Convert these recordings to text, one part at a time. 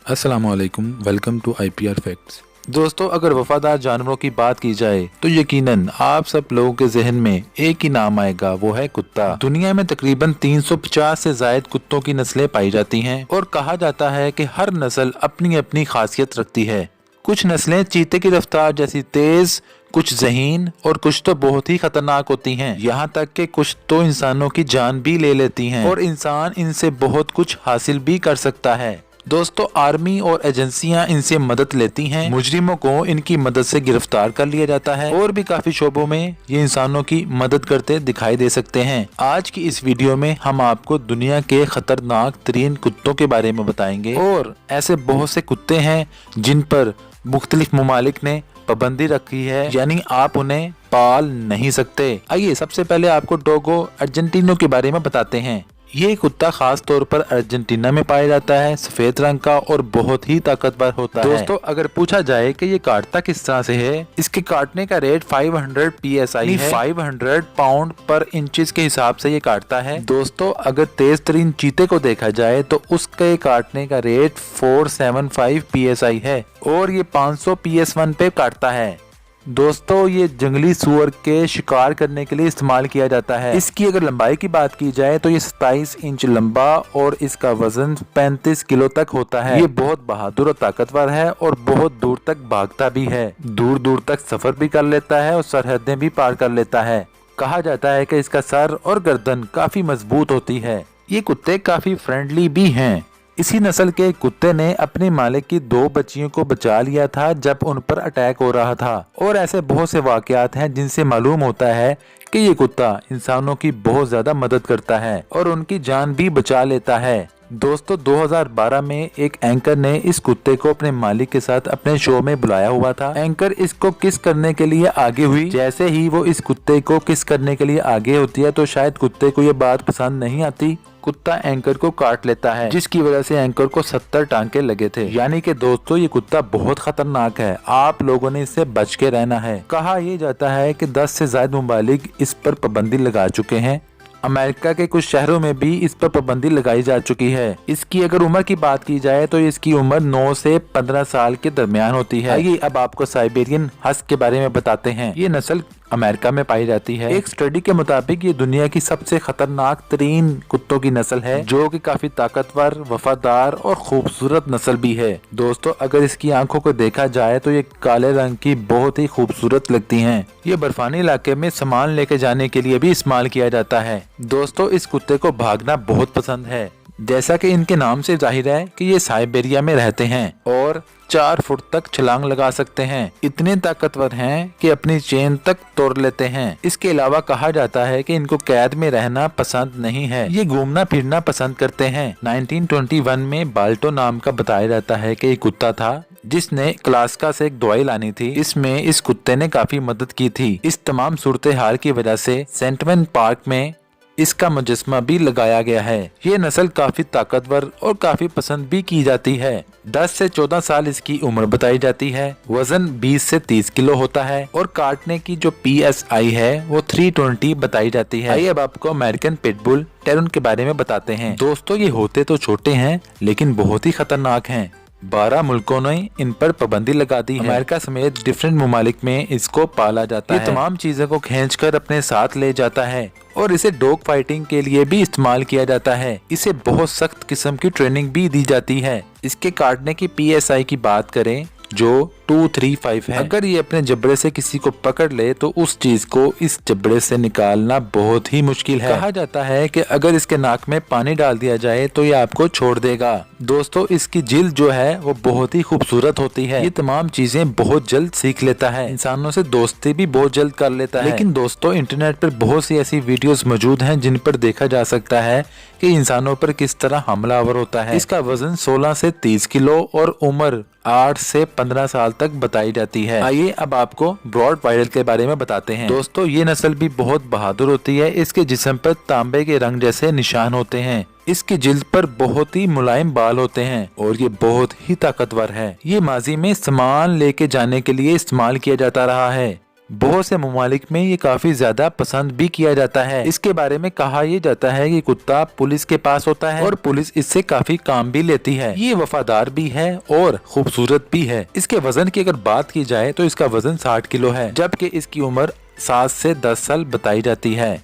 अस्सलामुअलैकुम, welcome to IPR facts. दोस्तों, अगर वफादार जानवरों की बात की जाए तो यकीनन आप सब लोगों के जहन में एक ही नाम आएगा, वो है कुत्ता। दुनिया में तकरीबन 350 से जायद कुत्तों की नस्लें पाई जाती हैं और कहा जाता है कि हर नस्ल अपनी अपनी खासियत रखती है। कुछ नस्लें चीते की रफ्तार जैसी तेज, कुछ ज़हीन और कुछ तो बहुत ही खतरनाक होती हैं। यहाँ तक कि कुछ तो इंसानों की जान भी ले लेती हैं और इंसान इनसे बहुत कुछ हासिल भी कर सकता है। दोस्तों, आर्मी और एजेंसियां इनसे मदद लेती हैं। मुजरिमों को इनकी मदद से गिरफ्तार कर लिया जाता है और भी काफी शोबों में ये इंसानों की मदद करते दिखाई दे सकते हैं। आज की इस वीडियो में हम आपको दुनिया के खतरनाक तरीन कुत्तों के बारे में बताएंगे और ऐसे बहुत से कुत्ते हैं जिन पर मुख्तलिफ ममालिक ने पाबंदी रखी है, यानी आप उन्हें पाल नहीं सकते। आइए सबसे पहले आपको डोगो अर्जेंटिनो के बारे में बताते हैं। ये कुत्ता खास तौर पर अर्जेंटीना में पाया जाता है। सफेद रंग का और बहुत ही ताकतवर होता है। दोस्तों, अगर पूछा जाए कि ये काटता किस तरह से है, इसके काटने का रेट 500 PSI है। 500 पाउंड पर इंचेस के हिसाब से ये काटता है। दोस्तों, अगर तेज तरीन चीते को देखा जाए तो उसके काटने का रेट 475 PSI है और ये 500 PS1 पे काटता है। दोस्तों, ये जंगली सुअर के शिकार करने के लिए इस्तेमाल किया जाता है। इसकी अगर लंबाई की बात की जाए तो ये 27 इंच लंबा और इसका वजन 35 किलो तक होता है। ये बहुत बहादुर और ताकतवर है और बहुत दूर तक भागता भी है। दूर दूर तक सफर भी कर लेता है और सरहदें भी पार कर लेता है। कहा जाता है कि इसका सर और गर्दन काफी मजबूत होती है। ये कुत्ते काफी फ्रेंडली भी हैं। इसी नस्ल के कुत्ते ने अपने मालिक की 2 बच्चियों को बचा लिया था जब उन पर अटैक हो रहा था। और ऐसे बहुत से वाकयात हैं जिनसे मालूम होता है कि ये कुत्ता इंसानों की बहुत ज्यादा मदद करता है और उनकी जान भी बचा लेता है। दोस्तों, 2012 में एक एंकर ने इस कुत्ते को अपने मालिक के साथ अपने शो में बुलाया हुआ था। एंकर इसको किस करने के लिए आगे हुई। जैसे ही वो इस कुत्ते को किस करने के लिए आगे होती है तो शायद कुत्ते को ये बात पसंद नहीं आती। कुत्ता एंकर को काट लेता है, जिसकी वजह से एंकर को 70 टांके लगे थे। यानी कि दोस्तों, ये कुत्ता बहुत खतरनाक है। आप लोगों ने इससे बच के रहना है। कहा यह जाता है कि 10 से ज्यादा ममालिक इस पर पाबंदी लगा चुके हैं। अमेरिका के कुछ शहरों में भी इस पर पाबंदी लगाई जा चुकी है। इसकी अगर उम्र की बात की जाए तो इसकी उम्र 9 से 15 साल के दरमियान होती है। आइए अब आपको साइबेरियन हस्क के बारे में बताते हैं। ये नस्ल अमेरिका में पाई जाती है। एक स्टडी के मुताबिक ये दुनिया की सबसे खतरनाक तरीन कुत्तों की नस्ल है, जो कि काफी ताकतवर, वफादार और खूबसूरत नस्ल भी है। दोस्तों, अगर इसकी आंखों को देखा जाए तो ये काले रंग की बहुत ही खूबसूरत लगती हैं। ये बर्फानी इलाके में सामान लेके जाने के लिए भी इस्तेमाल किया जाता है। दोस्तों, इस कुत्ते को भागना बहुत पसंद है। जैसा कि इनके नाम से जाहिर है कि ये साइबेरिया में रहते हैं और 4 फुट तक छलांग लगा सकते हैं। इतने ताकतवर हैं कि अपनी चेन तक तोड़ लेते हैं। इसके अलावा कहा जाता है कि इनको कैद में रहना पसंद नहीं है। ये घूमना फिरना पसंद करते हैं। 1921 में बाल्टो नाम का बताया जाता है कि एक कुत्ता था जिसने क्लास्का से एक दवाई लानी थी। इसमें इस कुत्ते ने काफी मदद की थी। इस तमाम सूरत हाल की वजह से सेंटमैन पार्क में इसका मुजस्मा भी लगाया गया है। ये नस्ल काफी ताकतवर और काफी पसंद भी की जाती है। 10 से 14 साल इसकी उम्र बताई जाती है। वजन 20 से 30 किलो होता है और काटने की जो PSI है वो 320 बताई जाती है। आइए अब आपको अमेरिकन पिटबुल टेरन के बारे में बताते हैं। दोस्तों, ये होते तो छोटे हैं लेकिन बहुत ही खतरनाक हैं। 12 मुल्कों ने इन पर पाबंदी लगा दी है। अमेरिका समेत डिफरेंट ममालिक में इसको पाला जाता है। ये तमाम चीजों को खींचकर अपने साथ ले जाता है और इसे डॉग फाइटिंग के लिए भी इस्तेमाल किया जाता है। इसे बहुत सख्त किस्म की ट्रेनिंग भी दी जाती है। इसके काटने की PSI की बात करें जो 235 है। अगर ये अपने जबड़े से किसी को पकड़ ले तो उस चीज को इस जबड़े से निकालना बहुत ही मुश्किल है। कहा जाता है कि अगर इसके नाक में पानी डाल दिया जाए तो ये आपको छोड़ देगा। दोस्तों, इसकी जिल्द जो है वो बहुत ही खूबसूरत होती है। ये तमाम चीजें बहुत जल्द सीख लेता है। इंसानों से दोस्ती भी बहुत जल्द कर लेता है। लेकिन दोस्तों, इंटरनेट पर बहुत सी ऐसी वीडियोस मौजूद हैं जिन पर देखा जा सकता है कि इंसानों पर किस तरह हमलावर होता है। इसका वजन 16 से 30 किलो और उम्र 8 से 15 साल तक बताई जाती है। आइए अब आपको ब्रॉड वाइडल के बारे में बताते हैं। दोस्तों, ये नस्ल भी बहुत बहादुर होती है। इसके जिस्म पर तांबे के रंग जैसे निशान होते हैं। इसकी जिल्द पर बहुत ही मुलायम बाल होते हैं और ये बहुत ही ताकतवर है। ये माजी में सामान लेके जाने के लिए इस्तेमाल किया जाता रहा है। बहुत से ममालिक में ये काफी ज्यादा पसंद भी किया जाता है। इसके बारे में कहा यह जाता है कि कुत्ता पुलिस के पास होता है और पुलिस इससे काफी काम भी लेती है। ये वफादार भी है और खूबसूरत भी है। इसके वजन की अगर बात की जाए तो इसका वजन 60 किलो है, जबकि इसकी उम्र 7 से 10 साल बताई जाती है।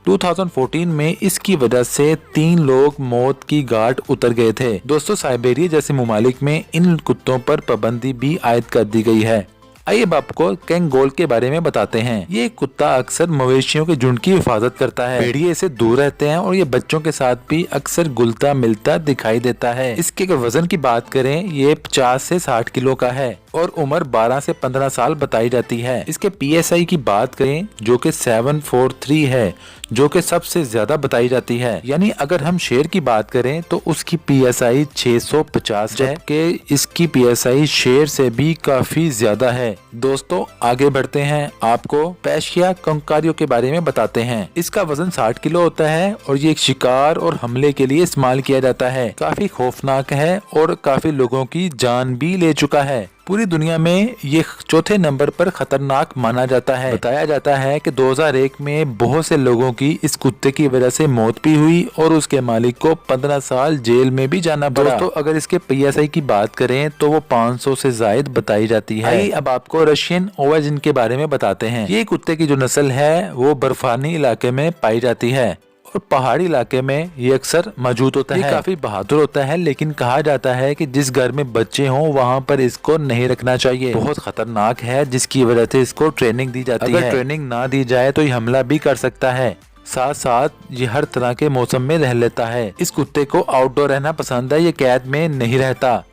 2014 में इसकी वजह से 3 लोग मौत की घाट उतर गए थे। दोस्तों, साइबेरिया जैसे ममालिक में इन कुत्तों पर पाबंदी भी आयद कर दी गई है। आइए अब आपको कैंगोल के बारे में बताते हैं। ये कुत्ता अक्सर मवेशियों के झुंड की हिफाजत करता है। भेड़िए से दूर रहते हैं और ये बच्चों के साथ भी अक्सर घुलता मिलता दिखाई देता है। इसके वजन की बात करें, ये 50 से 60 किलो का है और उम्र 12 से 15 साल बताई जाती है। इसके PSI की बात करें जो कि 743 है, जो कि सबसे ज्यादा बताई जाती है। यानी अगर हम शेर की बात करें तो उसकी PSI 650 है, कि इसकी PSI शेर से भी काफी ज्यादा है। दोस्तों, आगे बढ़ते हैं, आपको पेशिया कंकारियों के बारे में बताते हैं। इसका वजन 60 किलो होता है और ये एक शिकार और हमले के लिए इस्तेमाल किया जाता है। काफी खौफनाक है और काफी लोगों की जान भी ले चुका है। पूरी दुनिया में ये चौथे नंबर पर खतरनाक माना जाता है। बताया जाता है कि 2001 में बहुत से लोगों की इस कुत्ते की वजह से मौत भी हुई और उसके मालिक को 15 साल जेल में भी जाना पड़ा। दोस्तों, अगर इसके PSI की बात करें तो वो 500 से जायद बताई जाती है। अब आपको रशियन ओवाजिन के बारे में बताते हैं। ये कुत्ते की जो नस्ल है वो बर्फानी इलाके में पाई जाती है और पहाड़ी इलाके में ये अक्सर मौजूद होता है। ये काफी बहादुर होता है, लेकिन कहा जाता है कि जिस घर में बच्चे हों वहाँ पर इसको नहीं रखना चाहिए। बहुत खतरनाक है, जिसकी वजह से इसको ट्रेनिंग दी जाती है। अगर ट्रेनिंग ना दी जाए तो ये हमला भी कर सकता है। साथ साथ ये हर तरह के मौसम में रह लेता है। इस कुत्ते को आउटडोर रहना पसंद है, ये कैद में नहीं रहता।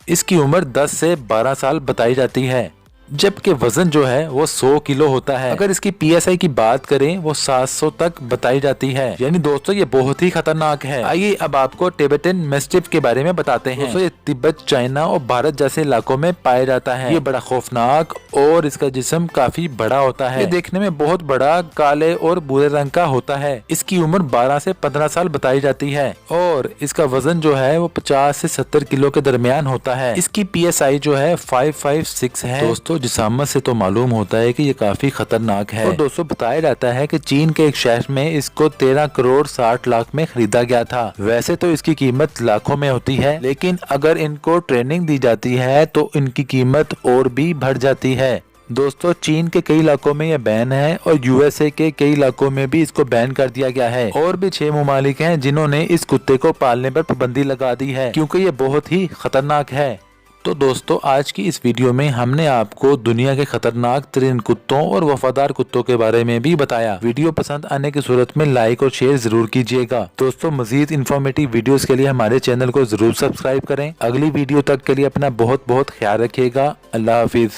इसकी उम्र 10 से 12 साल बताई जाती है, जबकि वजन जो है वो 100 किलो होता है। अगर इसकी PSI की बात करें वो 700 तक बताई जाती है। यानी दोस्तों, ये बहुत ही खतरनाक है। आइए अब आपको टिबेटन मैस्टिफ के बारे में बताते हैं। दोस्तों, ये तिब्बत, चाइना और भारत जैसे इलाकों में पाया जाता है। ये बड़ा खौफनाक और इसका जिस्म काफी बड़ा होता है। ये देखने में बहुत बड़ा काले और भूरे रंग का होता है। इसकी उम्र 12 से 15 साल बताई जाती है और इसका वजन जो है वो 50 से 70 किलो के दरमियान होता है। इसकी PSI जो है 556 है। दोस्तों, जिसामत से तो मालूम होता है कि ये काफी खतरनाक है। तो दोस्तों, बताया जाता है कि चीन के एक शहर में इसको 13 करोड़ 60 लाख में खरीदा गया था। वैसे तो इसकी कीमत लाखों में होती है, लेकिन अगर इनको ट्रेनिंग दी जाती है तो इनकी कीमत और भी बढ़ जाती है। दोस्तों, चीन के कई इलाकों में यह बैन है और USA के कई इलाकों में भी इसको बैन कर दिया गया है। और भी 6 ममालिक हैं जिन्होंने इस कुत्ते को पालने पर पाबंदी लगा दी है, क्योंकि ये बहुत ही खतरनाक है। तो दोस्तों, आज की इस वीडियो में हमने आपको दुनिया के खतरनाक तरीन कुत्तों और वफादार कुत्तों के बारे में भी बताया। वीडियो पसंद आने की सूरत में लाइक और शेयर जरूर कीजिएगा। दोस्तों, मजीद इन्फॉर्मेटिव वीडियोस के लिए हमारे चैनल को जरूर सब्सक्राइब करें। अगली वीडियो तक के लिए अपना बहुत बहुत ख्याल रखिएगा। अल्लाह हाफिज।